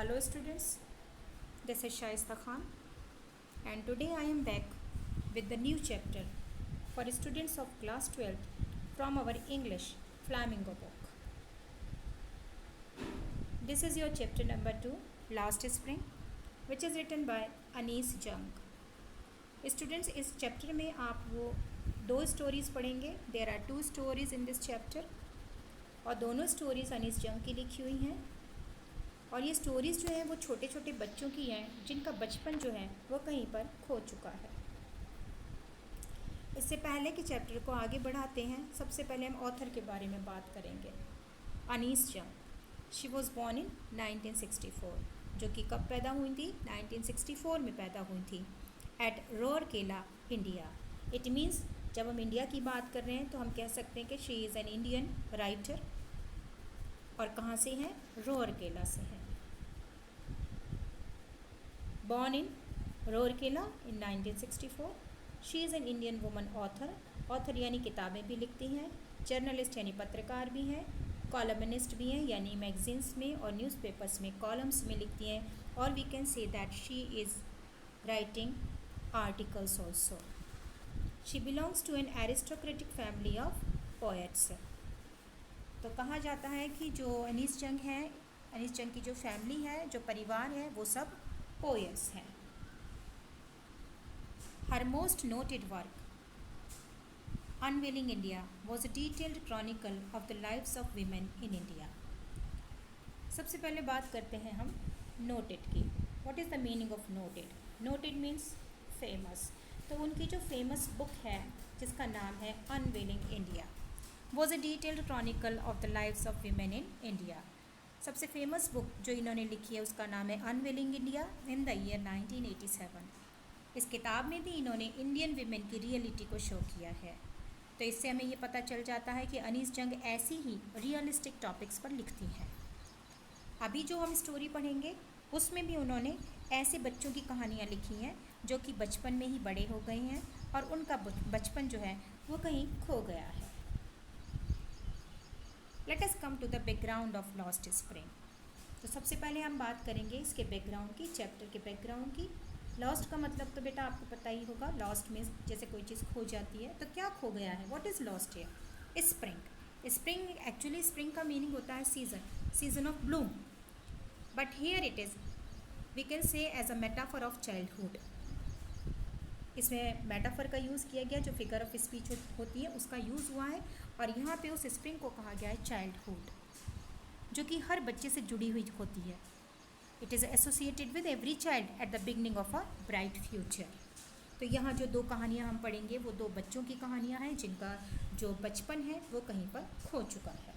Hello students, this is Shaista Khan and today I am back with the new chapter for students of class 12th from our English Flamingo book. This is your chapter number 2, Last Spring, which is written by Anees Jung. Students, इस chapter में आप वो दो stories पढ़ेंगे. There are 2 stories in this chapter और दोनों stories Anees जंग की लिखी हुई हैं. और ये स्टोरीज़ जो हैं वो छोटे छोटे बच्चों की हैं जिनका बचपन जो है वो कहीं पर खो चुका है. इससे पहले कि चैप्टर को आगे बढ़ाते हैं, सबसे पहले हम ऑथर के बारे में बात करेंगे. अनीस जंग, शी वॉज बॉर्न इन 1964, जो कि कब पैदा हुई थी? 1964 में पैदा हुई थी at Rourkela, India. It means जब हम इंडिया की बात कर रहे हैं तो हम कह सकते हैं कि she is an Indian writer. और कहाँ से हैं? रूरकेला से हैं. Born in Rourkela in 1964. She is an Indian woman author. Author यानी किताबें भी लिखती हैं, जर्नलिस्ट यानी पत्रकार भी हैं, कॉलमनिस्ट भी हैं यानी मैगजीन्स में और न्यूज़पेपर्स में कॉलम्स में लिखती हैं. और we can say that she is writing articles also. She belongs to an aristocratic family of poets. तो कहा जाता है कि जो अनीस जंग है, अनीस जंग की जो फैमिली है, जो परिवार है, वो सब पोएट्स हैं. Her most noted work unveiling India was a detailed chronicle of the lives of women in India. सबसे पहले बात करते हैं हम नोटेड की. What is the meaning of noted? Noted means famous. तो उनकी जो फेमस बुक है जिसका नाम है unveiling India was a detailed chronicle of the lives of women in India. सबसे फेमस बुक जो इन्होंने लिखी है उसका नाम है unveiling India in the year 1987. इस किताब में भी इन्होंने इंडियन वीमेन की रियलिटी को शो किया है. तो इससे हमें ये पता चल जाता है कि अनीस जंग ऐसी ही रियलिस्टिक टॉपिक्स पर लिखती हैं. अभी जो हम स्टोरी पढ़ेंगे उसमें भी उन्होंने ऐसे बच्चों की कहानियाँ लिखी हैं जो कि बचपन में ही बड़े हो गए हैं और उनका बचपन जो है वो कहीं खो गया है. Let us come to the background of lost spring. तो सबसे पहले हम बात करेंगे इसके बैकग्राउंड की, चैप्टर के बैकग्राउंड की. लॉस्ट का मतलब तो बेटा आपको पता ही होगा. लॉस्ट में जैसे कोई चीज़ खो जाती है. तो क्या खो गया है? What is lost here? Spring. Spring actually spring का मीनिंग होता है season, season of bloom. But here it is we can say as a metaphor of childhood. इसमें मेटाफर का यूज़ किया गया, जो फिगर ऑफ स्पीच होती है उसका यूज़ हुआ है. और यहाँ पे उस स्प्रिंग को कहा गया है चाइल्डहुड, जो कि हर बच्चे से जुड़ी हुई होती है. It is associated with every child at the beginning of a bright future. तो यहाँ जो दो कहानियाँ हम पढ़ेंगे वो दो बच्चों की कहानियाँ हैं जिनका जो बचपन है वो कहीं पर खो चुका है.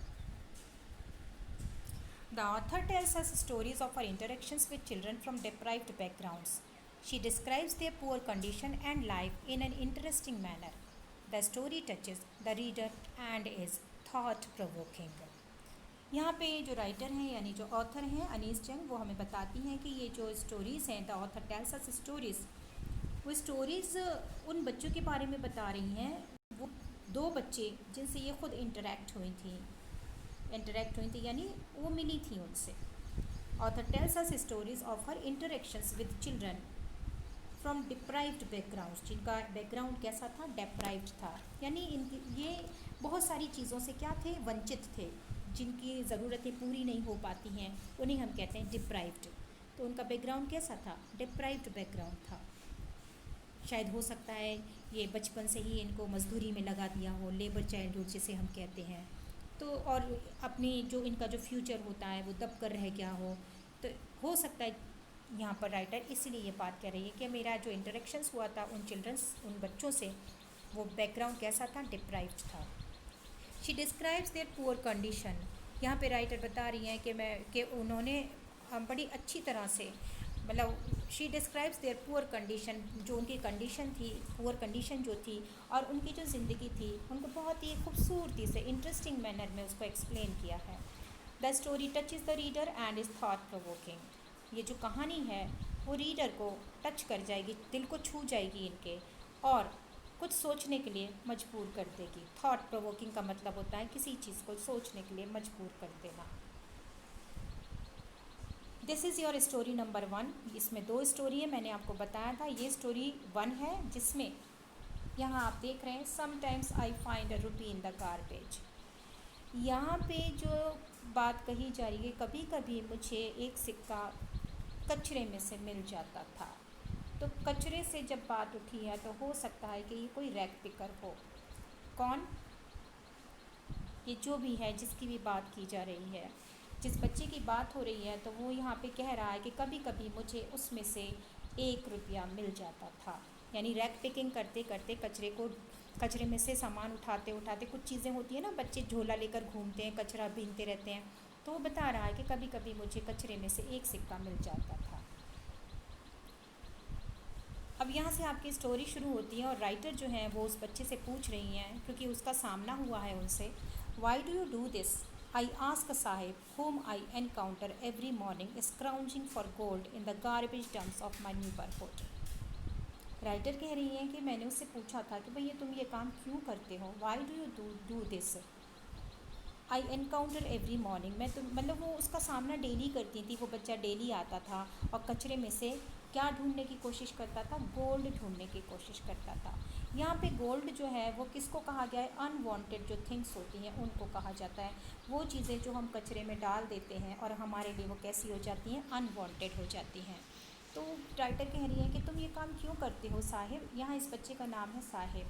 The author tells us stories of our interactions with children from deprived backgrounds. She describes their poor condition and life in an interesting manner. The story touches the reader and is thought-provoking. यहाँ पे जो writer हैं यानी जो author हैं अनीस जंग, वो हमें बताती हैं कि ये जो स्टोरीज़ हैं, the author tells us stories, वो स्टोरीज़ उन बच्चों के बारे में बता रही हैं, वो दो बच्चे जिनसे ये खुद इंटरेक्ट हुई थी यानी वो मिली थी उनसे. Author tells us stories of her interactions with children from deprived backgrounds. जिनका बैकग्राउंड कैसा था? डिप्राइव्ड था. यानी इनकी ये बहुत सारी चीज़ों से क्या थे? वंचित थे. जिनकी ज़रूरतें पूरी नहीं हो पाती हैं उन्हें हम कहते हैं डिप्राइव्ड. तो उनका बैकग्राउंड कैसा था? डिप्राइव्ड बैकग्राउंड था. शायद हो सकता है ये बचपन से ही इनको मजदूरी में लगा दिया हो, लेबर चाइल्डहुड जिसे हम कहते हैं. तो और अपनी जो इनका जो फ्यूचर होता है वो दब कर रह गया हो. तो हो सकता है यहाँ पर राइटर इसलिए ये बात कह रही है कि मेरा जो इंटरेक्शंस हुआ था उन बच्चों से, वो बैकग्राउंड कैसा था? डिप्राइव्ड था. She describes their poor condition. यहाँ पे राइटर बता रही हैं कि उन्होंने बड़ी अच्छी तरह से, मतलब she describes their poor condition, जो उनकी कंडीशन थी, पुअर कंडीशन जो थी और उनकी जो ज़िंदगी थी, उनको बहुत ही खूबसूरती से इंटरेस्टिंग मैनर में उसको एक्सप्लेन किया है. The story touch is the reader and is thought provoking. ये जो कहानी है वो रीडर को टच कर जाएगी, दिल को छू जाएगी इनके, और कुछ सोचने के लिए मजबूर कर देगी. थॉट प्रोवोकिंग का मतलब होता है किसी चीज़ को सोचने के लिए मजबूर कर देना. This is your story number 1। इसमें 2 स्टोरी है, मैंने आपको बताया था। ये स्टोरी 1 है जिसमें यहाँ आप देख रहे हैं sometimes I find a rupee in the garbage. यहाँ पे जो बात कही जा रही है, कभी कभी मुझे एक सिक्का कचरे में से मिल जाता था। तो कचरे से जब बात उठी है तो हो सकता है कि ये कोई रैग पिकर हो। कौन? ये जो भी है, जिसकी भी बात की जा रही है, जिस बच्चे की बात हो रही है, तो वो यहाँ पे कह रहा है कि कभी कभी मुझे उसमें से 1 रुपया मिल जाता था। यानी रैक पिकिंग करते करते कचरे में से सामान उठाते उठाते, कुछ चीज़ें होती हैं ना, बच्चे झोला लेकर घूमते हैं, कचरा बीनते रहते हैं, तो वो बता रहा है कि कभी कभी मुझे कचरे में से 1 सिक्का मिल जाता था। अब यहाँ से आपकी स्टोरी शुरू होती है और राइटर जो है वो उस बच्चे से पूछ रही हैं, क्योंकि उसका सामना हुआ है उनसे। Why do you do this? I ask Sahib whom I encounter every morning scrounging for gold in the garbage dumps of my neighborhood। Writer कह रही हैं कि मैंने उससे पूछा था कि भैया तुम ये काम क्यों करते हो, why do you do this. I encounter every morning, मैं तो मतलब वो उसका सामना डेली करती थी। वो बच्चा डेली आता था और कचरे में से क्या ढूंढने की कोशिश करता था? गोल्ड ढूंढने की कोशिश करता था। यहाँ पे गोल्ड जो है वो किसको कहा गया है? अनवांटेड जो थिंग्स होती हैं उनको कहा जाता है। वो चीज़ें जो हम कचरे में डाल देते हैं और हमारे लिए वो कैसी हो जाती हैं? अनवांटेड हो जाती हैं। तो राइटर कह रही है कि तुम ये काम क्यों करते हो साहिब। यहाँ इस बच्चे का नाम है साहिब।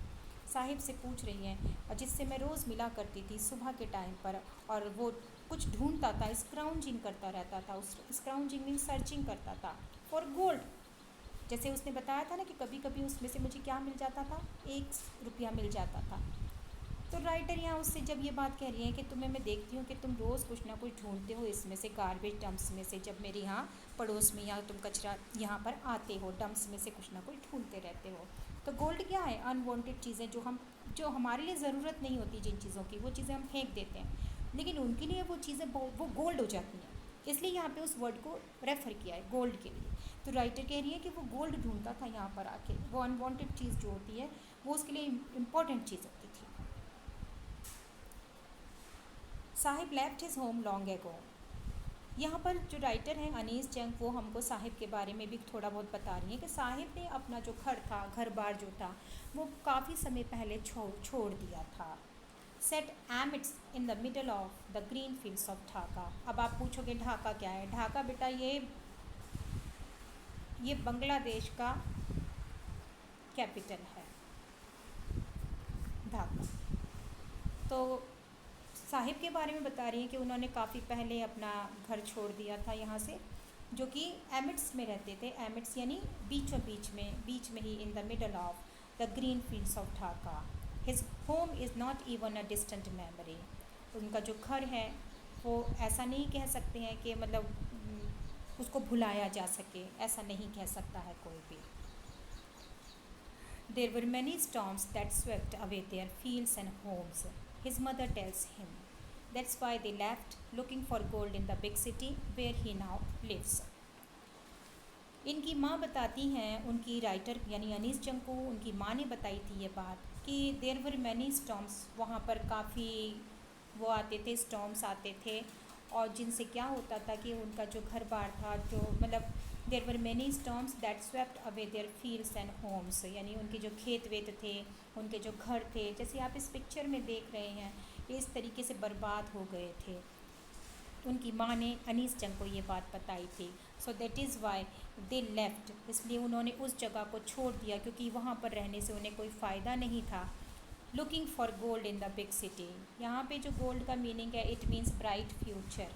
साहिब से पूछ रही हैं, और जिससे मैं रोज़ मिला करती थी सुबह के टाइम पर, और वो कुछ ढूंढता था, स्क्राउंजिंग करता रहता था। उस स्क्राउंजिंग मीन सर्चिंग करता था फॉर गोल्ड। जैसे उसने बताया था ना कि कभी कभी उसमें से मुझे क्या मिल जाता था? 1 रुपया मिल जाता था। तो राइटर यहाँ उससे जब ये बात कह रही है कि तुम्हें मैं देखती हूँ कि तुम रोज़ कुछ ना कुछ ढूंढते हो इसमें से, गार्बेज डंप्स में से, जब मेरे यहाँ पड़ोस में या तुम कचरा यहाँ पर आते हो, डंप्स में से कुछ ना कुछ ढूंढते रहते हो। तो गोल्ड क्या है? अनवांटेड चीज़ें जो हमारे लिए ज़रूरत नहीं होती, जिन चीज़ों की, वो चीज़ें हम फेंक देते हैं, लेकिन उनके लिए वो चीज़ें वो गोल्ड हो जाती हैं। इसलिए यहाँ पे उस वर्ड को रेफ़र किया है गोल्ड के लिए। तो राइटर कह रही है कि वो गोल्ड ढूंढता था यहाँ पर आके। वो अनवांटेड चीज़ जो होती है वो उसके लिए इम्पॉर्टेंट चीज़ होती थी। Sahib left his home long ago. यहाँ पर जो राइटर हैं अनीस जंग, वो हमको साहिब के बारे में भी थोड़ा बहुत बता रही हैं कि साहिब ने अपना जो घर था, घर बार जो था, वो काफ़ी समय पहले छोड़ दिया था। Set amidst in the middle of the green fields of Dhaka. अब आप पूछोगे ढाका क्या है? ढाका बेटा ये बांग्लादेश का कैपिटल है, ढाका। तो साहिब के बारे में बता रही हैं कि उन्होंने काफ़ी पहले अपना घर छोड़ दिया था यहाँ से, जो कि एमिट्स में रहते थे। एमिट्स यानी बीचों बीच में ही, in the middle of the green fields of Dhaka. His home is not even a distant memory. उनका जो घर है वो ऐसा नहीं कह सकते हैं कि मतलब उसको भुलाया जा सके, ऐसा नहीं कह सकता है कोई भी। There were many storms that swept away their fields and homes, his mother tells him. That's why they left, looking for gold in the big city where he now lives. इनकी माँ बताती हैं, उनकी राइटर यानी अनीस जंग को उनकी माँ ने बताई थी ये बात कि देयर वर मैनी स्टॉर्म्स, वहाँ पर काफ़ी वो आते थे, स्टॉर्म्स आते थे, और जिनसे क्या होता था कि उनका जो घर बार था, जो मतलब there were many storms that swept away their fields and homes, यानी उनके जो खेत वेत थे, उनके जो घर थे, जैसे आप इस पिक्चर में देख रहे हैं, इस तरीके से बर्बाद हो गए थे। उनकी माँ ने अनीस जंग को ये बात बताई थी। So that is why they left, इसलिए उन्होंने उस जगह को छोड़ दिया क्योंकि वहाँ पर रहने से उन्हें कोई फ़ायदा नहीं था। Looking for gold in the big city, यहाँ पे जो गोल्ड का मीनिंग है, इट मीन्स ब्राइट फ्यूचर।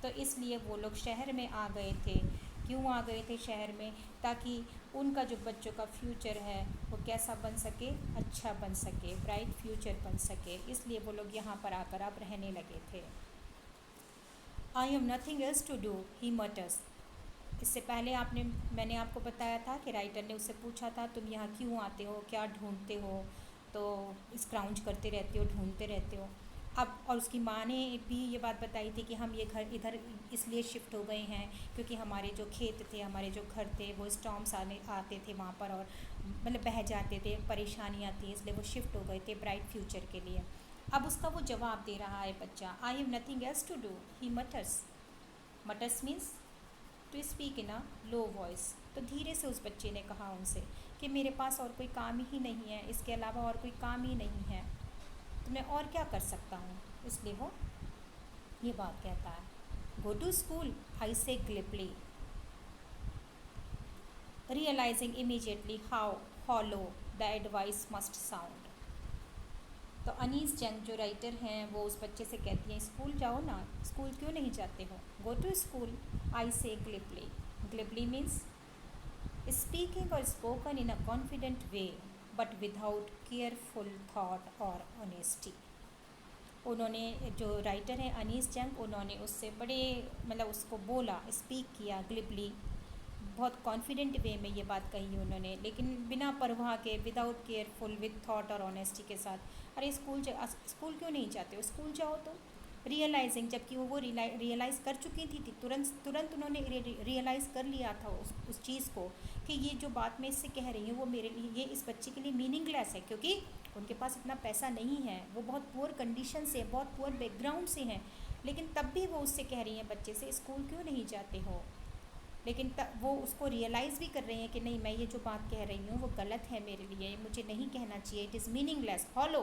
तो इसलिए वो लोग शहर में आ गए थे। क्यों आ गए थे शहर में? ताकि उनका जो बच्चों का फ्यूचर है वो कैसा बन सके? अच्छा बन सके, ब्राइट फ्यूचर बन सके, इसलिए वो लोग यहाँ पर आकर अब रहने लगे थे। I have nothing else to do, he mutters. इससे पहले मैंने आपको बताया था कि राइटर ने उससे पूछा था तुम यहाँ क्यों आते हो, क्या ढूंढते हो? तो स्क्राउंज करते रहते हो, ढूंढते रहते हो। अब और उसकी माँ ने भी ये बात बताई थी कि हम ये घर इधर इसलिए शिफ्ट हो गए हैं क्योंकि हमारे जो खेत थे, हमारे जो घर थे, वो स्टॉर्म्स आते थे वहाँ पर, और मतलब बह जाते थे, परेशानियाँ थी, इसलिए वो शिफ्ट हो गए थे ब्राइट फ्यूचर के लिए। अब उसका वो जवाब दे रहा है बच्चा, I have nothing else to do, he mutters. Mutters means to speak in a low voice. तो धीरे से उस बच्चे ने कहा उनसे कि मेरे पास और कोई काम ही नहीं है, इसके अलावा और कोई काम ही नहीं है, तो मैं और क्या कर सकता हूँ। इसलिए वो ये बात कहता है। गो टू स्कूल आई से ग्लिपली, realizing immediately how hollow the advice must sound। तो अनीस जंग जो राइटर हैं वो उस बच्चे से कहती हैं स्कूल जाओ ना, स्कूल क्यों नहीं जाते हो। गो टू स्कूल आई से ग्लिपली, ग्लिपली मीन्स स्पीकिंग और spoken in a confident way but without careful thought और ऑनेस्टी। उन्होंने जो राइटर हैं अनीस जंग, उन्होंने उससे बड़े मतलब उसको बोला, स्पीक किया ग्लिपली, बहुत कॉन्फिडेंट वे में ये बात कही उन्होंने, लेकिन बिना परवाह के, विदाउट केयरफुल, विद थॉट और ऑनेस्टी के साथ। अरे स्कूल क्यों नहीं जाते हो, स्कूल जाओ तो। रियलाइजिंग, जबकि वो रियलाइज़ कर चुकी थी तुरंत उन्होंने रियलाइज़ कर लिया था उस चीज़ को कि ये जो बात मैं इससे कह रही हूँ वो मेरे लिए, ये इस बच्चे के लिए मीनिंगलेस है, क्योंकि उनके पास इतना पैसा नहीं है, वो बहुत पुअर कंडीशन से, बहुत पुअर बैकग्राउंड से हैं, लेकिन तब भी वो उससे कह रही हैं बच्चे से स्कूल क्यों नहीं जाते हो। लेकिन तब वो उसको रियलाइज़ भी कर रही हैं कि नहीं, मैं ये जो बात कह रही हूँ वो गलत है मेरे लिए, मुझे नहीं कहना चाहिए, it is meaningless. Hollow,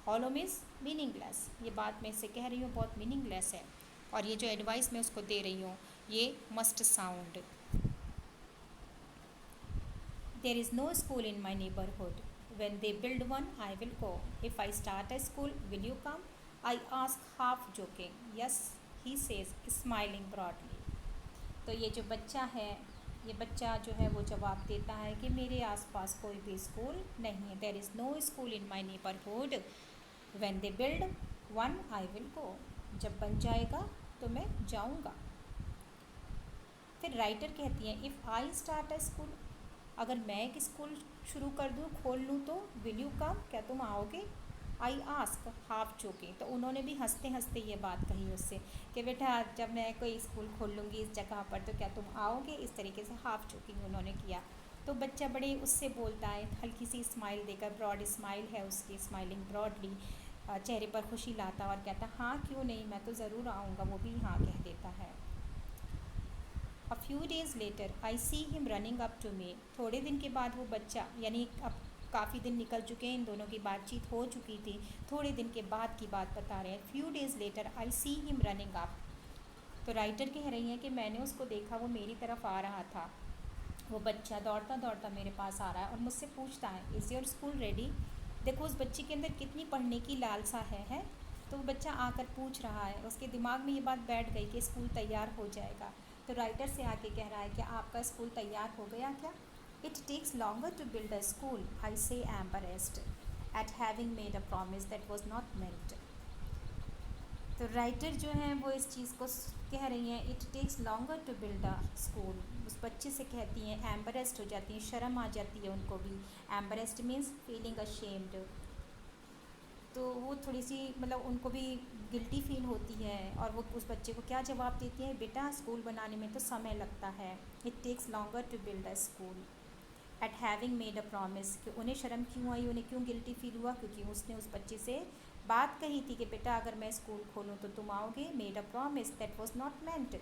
hollow means meaningless, ये बात मैं इससे कह रही हूँ बहुत मीनिंगलेस है, और ये जो एडवाइस मैं उसको दे रही हूँ ये must sound. There is no school in my neighbourhood, when they build one I will go, if I start a school will you come, I ask half joking, yes he says smiling broadly। तो ये जो बच्चा है, ये बच्चा जो है वो जवाब देता है कि मेरे आसपास कोई भी स्कूल नहीं है। There is no school in my neighbourhood, when they build one I will go, जब बन जाएगा तो मैं जाऊंगा। फिर राइटर कहती हैं if I start a school, अगर मैं एक स्कूल शुरू कर दूँ, खोल लूँ, तो विल यू कम, क्या तुम आओगे। आई आस्क हाफ जोकिंग, तो उन्होंने भी हंसते हंसते ये बात कही उससे कि बेटा जब मैं कोई स्कूल खोल लूँगी इस जगह पर तो क्या तुम आओगे, इस तरीके से हाफ जोकिंग उन्होंने किया। तो बच्चा बड़े उससे बोलता है, हल्की सी स्माइल देकर, ब्रॉड स्माइल है उसकी, स्माइलिंग ब्रॉडली, चेहरे पर खुशी लाता और कहता हाँ क्यों नहीं, मैं तो ज़रूर आऊँगा, वो भी हाँ कह देता है। A few days later I see him running up to me, थोड़े दिन के बाद वो बच्चा, यानी अब काफ़ी दिन निकल चुके हैं, इन दोनों की बातचीत हो चुकी थी, थोड़े दिन के बाद की बात बता रहे हैं। Few days later I see him running up, तो राइटर कह रही हैं कि मैंने उसको देखा, वो मेरी तरफ आ रहा था, वो बच्चा दौड़ता दौड़ता मेरे पास आ रहा है और मुझसे पूछता है इज़ योर स्कूल रेडी। देखो उस बच्चे के अंदर कितनी पढ़ने की लालसा है। तो वो बच्चा आकर पूछ रहा है, उसके दिमाग में ये बात बैठ गई कि स्कूल तैयार हो जाएगा। तो राइटर से आके कह रहा है कि आपका स्कूल तैयार हो गया क्या। It takes longer to build a school I say embarrassed at having made a promise that was not meant. तो राइटर जो हैं वो इस चीज़ को कह रही हैं it takes longer to build a school, उस बच्चे से कहती हैं, एम्बरेस्ड हो जाती हैं, शर्म आ जाती है उनको भी। एम्बरेस्ड मीन्स फीलिंग अशेम्ड, तो वो थोड़ी सी मतलब उनको भी गिल्टी फील होती है, और वो उस बच्चे को क्या जवाब देती है, बेटा स्कूल बनाने में तो समय लगता है, it takes longer to build a school at having made a promise, कि उन्हें शर्म क्यों आई, उन्हें क्यों गिल्टी फील हुआ, क्योंकि उसने उस बच्चे से बात कही थी कि बेटा अगर मैं स्कूल खोलूँ तो तुम आओगे, made a promise that was not मेंट,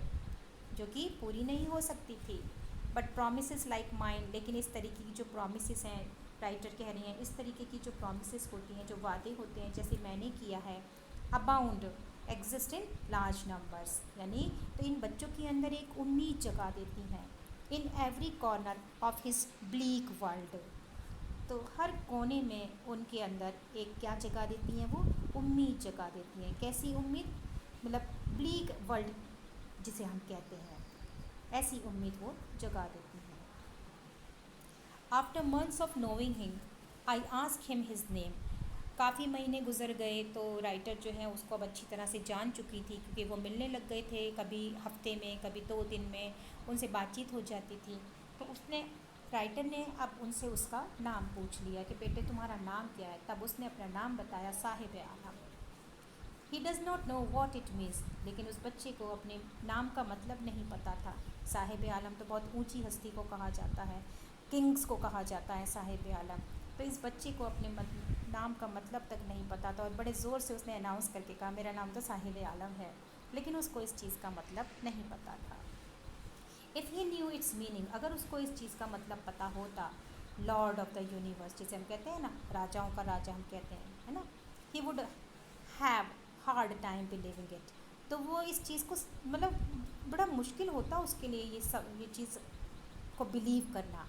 जो कि पूरी नहीं हो सकती थी। बट प्रोमिस लाइक माइंड, लेकिन इस तरीके की जो प्रोमिस हैं, राइटर कह रही हैं इस तरीके की जो प्रोमिस होती हैं, जो वादे होते हैं जैसे मैंने किया है, abound exist in large numbers, यानी तो इन बच्चों के अंदर एक उम्मीद जगा देती हैं। In every corner of his bleak world, तो हर कोने में उनके अंदर एक क्या जगा देती हैं, वो उम्मीद जगा देती हैं। कैसी उम्मीद, मतलब ब्लीक वर्ल्ड जिसे हम कहते हैं, ऐसी उम्मीद वो जगा देती हैं। After months of knowing him I ask him his name, काफ़ी महीने गुजर गए तो राइटर जो है उसको अब अच्छी तरह से जान चुकी थी, क्योंकि वो मिलने लग गए थे, कभी हफ्ते में कभी 2 दिन में उनसे बातचीत हो जाती थी। तो उसने, राइटर ने अब उनसे उसका नाम पूछ लिया कि बेटे तुम्हारा नाम क्या है। तब उसने अपना नाम बताया, Sahib Alam. He does not know what it means, लेकिन उस बच्चे को अपने नाम का मतलब नहीं पता था। साहिब आलम तो बहुत ऊंची हस्ती को कहा जाता है, किंग्स को कहा जाता है साहिब आलम। तो इस बच्चे को अपने नाम का मतलब तक नहीं पता था, और बड़े ज़ोर से उसने अनाउंस करके कहा मेरा नाम तो साहिब आलम है, लेकिन उसको इस चीज़ का मतलब नहीं पता था। If he new it's meaning, अगर उसको इस चीज़ का मतलब पता होता, लॉर्ड ऑफ द यूनिवर्स जिसे हम कहते हैं ना, राजाओं का राजा हम कहते हैं, है ना, he would have hard time believing it. तो वो इस चीज़ को मतलब बड़ा मुश्किल होता उसके लिए ये चीज़ को बिलीव करना।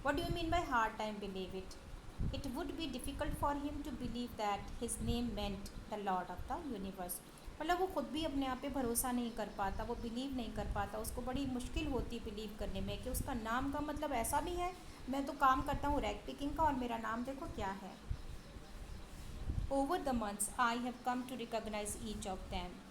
What do you mean by hard time believe it? It would be difficult for him to believe that his name meant the Lord of the universe. मतलब वो खुद भी अपने आप पे भरोसा नहीं कर पाता, वो बिलीव नहीं कर पाता, उसको बड़ी मुश्किल होती बिलीव करने में कि उसका नाम का मतलब ऐसा भी है। मैं तो काम करता हूँ रैग पिकिंग का और मेरा नाम देखो क्या है। Over the months I have come to recognise each of them.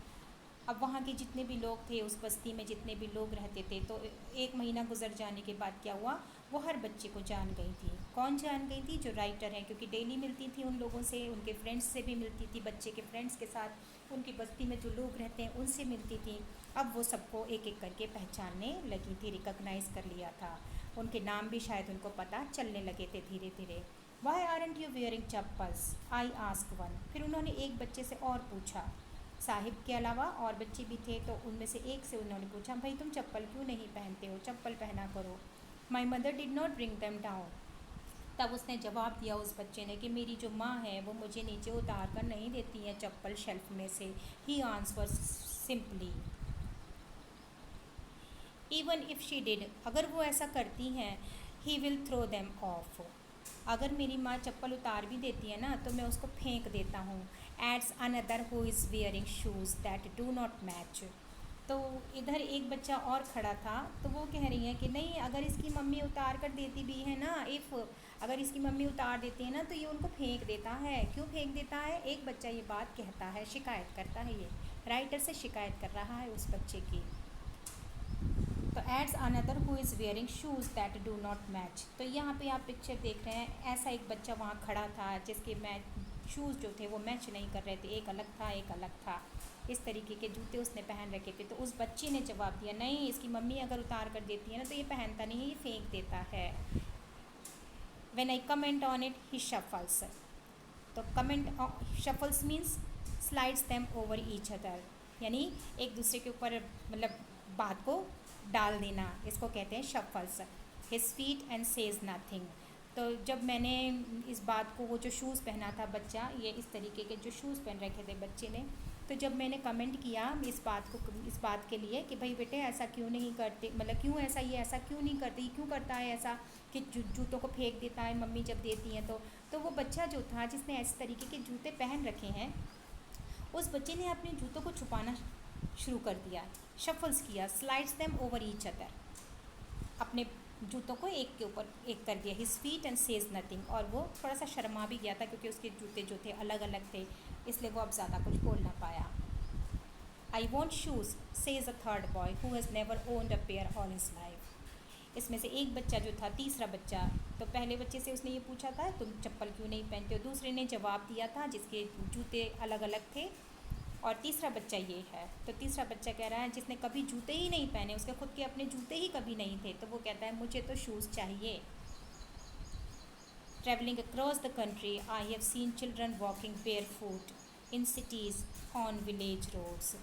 अब वहाँ के जितने भी लोग थे, उस बस्ती में जितने भी लोग रहते थे, तो एक महीना गुजर जाने के बाद क्या हुआ, वो हर बच्चे को जान गई थी। कौन जान गई थी? जो राइटर हैं, क्योंकि डेली मिलती थी उन लोगों से, उनके फ्रेंड्स से भी मिलती थी, बच्चे के फ्रेंड्स के साथ, उनकी बस्ती में जो लोग रहते हैं उनसे मिलती थी। अब वो सबको एक एक करके पहचानने लगी थी, रिकॉग्नाइज कर लिया था, उनके नाम भी शायद उनको पता चलने लगे थे धीरे धीरे। Why aren't you wearing chappals? I ask one. फिर उन्होंने एक बच्चे से और पूछा, साहिब के अलावा और बच्चे भी थे, तो उनमें से एक से उन्होंने पूछा, भाई तुम चप्पल क्यों नहीं पहनते हो, चप्पल पहना करो। My mother did not bring them down. तब उसने जवाब दिया उस बच्चे ने कि मेरी जो माँ है वो मुझे नीचे उतार कर नहीं देती है चप्पल शेल्फ में से। He answer simply, even if she did, अगर वो ऐसा करती हैं, he will throw them off. अगर मेरी माँ चप्पल उतार भी देती है ना तो मैं उसको फेंक देता हूँ। Ads another who is wearing shoes that do not match. तो इधर एक बच्चा और खड़ा था, तो वो कह रही है कि नहीं, अगर इसकी मम्मी उतार कर देती भी है ना, अगर इसकी मम्मी उतार देती है ना तो ये उनको फेंक देता है। क्यों फेंक देता है? एक बच्चा ये बात कहता है, शिकायत करता है, ये राइटर से शिकायत कर रहा है उस बच्चे की। तो ads another who is wearing shoes that do not match. तो यहाँ पे आप पिक्चर देख रहे हैं, ऐसा एक बच्चा वहाँ खड़ा था जिसके शूज़ जो थे वो मैच नहीं कर रहे थे, एक अलग था एक अलग था, इस तरीके के जूते उसने पहन रखे थे। तो उस बच्चे ने जवाब दिया, नहीं, इसकी मम्मी अगर उतार कर देती है ना तो ये पहनता नहीं है, ये फेंक देता है। When I comment on it he shuffles. तो comment shuffles means slides them over each other, यानी एक दूसरे के ऊपर मतलब बात को डाल देना, इसको कहते हैं shuffles. His feet and says nothing. तो जब मैंने इस बात को, वो जो शूज़ पहना था बच्चा, ये इस तरीके के जो शूज़ पहन रखे थे बच्चे ने, तो जब मैंने कमेंट किया इस बात के लिए कि भाई बेटे ऐसा क्यों नहीं करते, मतलब क्यों ऐसा, ये ऐसा क्यों नहीं करते, क्यों करता है ऐसा कि जूतों को फेंक देता है मम्मी जब देती हैं तो वो बच्चा जो था जिसने इस तरीके के जूते पहन रखे हैं, उस बच्चे ने अपने जूतों को छुपाना शुरू कर दिया, शफल्स किया, slides them over each other, अपने जूतों को एक के ऊपर एक कर दिया। His feet and says nothing, और वो थोड़ा सा शर्मा भी गया था क्योंकि उसके जूते जो थे अलग अलग थे, इसलिए वो अब ज़्यादा कुछ बोल ना पाया। I want shoes says a third boy who has never owned a pair all his life. इसमें से एक बच्चा जो था, तीसरा बच्चा, तो पहले बच्चे से उसने ये पूछा था तुम चप्पल क्यों नहीं पहनते हो, दूसरे ने जवाब दिया था जिसके जूते अलग अलग थे, और तीसरा बच्चा ये है। तो तीसरा बच्चा कह रहा है जिसने कभी जूते ही नहीं पहने, उसके खुद के अपने जूते ही कभी नहीं थे, तो वो कहता है मुझे तो शूज़ चाहिए। Travelling across the country I have seen children walking bear foot in cities on village roads.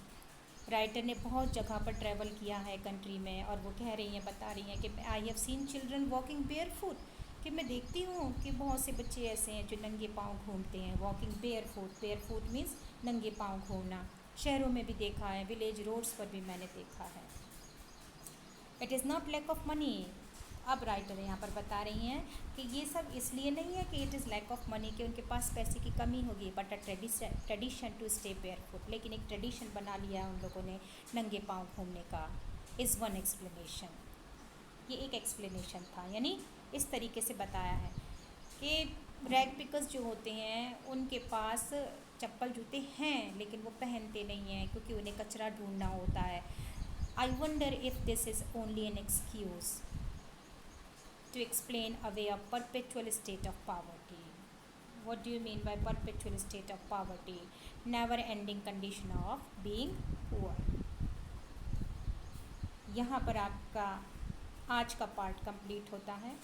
Writer ने बहुत जगह पर ट्रैवल किया है कंट्री में, और वो कह रही हैं, बता रही हैं कि I have seen children walking bear foot, कि मैं देखती हूँ कि बहुत से बच्चे ऐसे हैं जो नंगे पाँव घूमते हैं। वॉकिंग बेयर फूट मीन्स नंगे पाँव घूमना। शहरों में भी देखा है, विलेज रोड्स पर भी मैंने देखा है। It is not lack of money. अब राइटर यहाँ पर बता रही हैं कि ये सब इसलिए नहीं है कि it is lack of money, कि उनके पास पैसे की कमी होगी, but a tradition to stay barefoot, लेकिन एक ट्रेडिशन बना लिया उन लोगों ने नंगे पाँव घूमने का। इज़ वन एक्सप्लेनेशन, ये एक एक्सप्लेनेशन था, यानी इस तरीके से बताया है कि रैग पिकर्स जो होते हैं उनके पास चप्पल जूते हैं लेकिन वो पहनते नहीं हैं क्योंकि उन्हें कचरा ढूंढना होता है। I wonder if this is only an excuse to explain away a perpetual state of poverty. What do you mean by perpetual state of poverty? Never ending condition of being poor. यहाँ पर आपका आज का part complete होता है।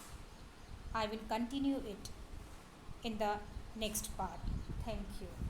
I will continue it in the next part. Thank you.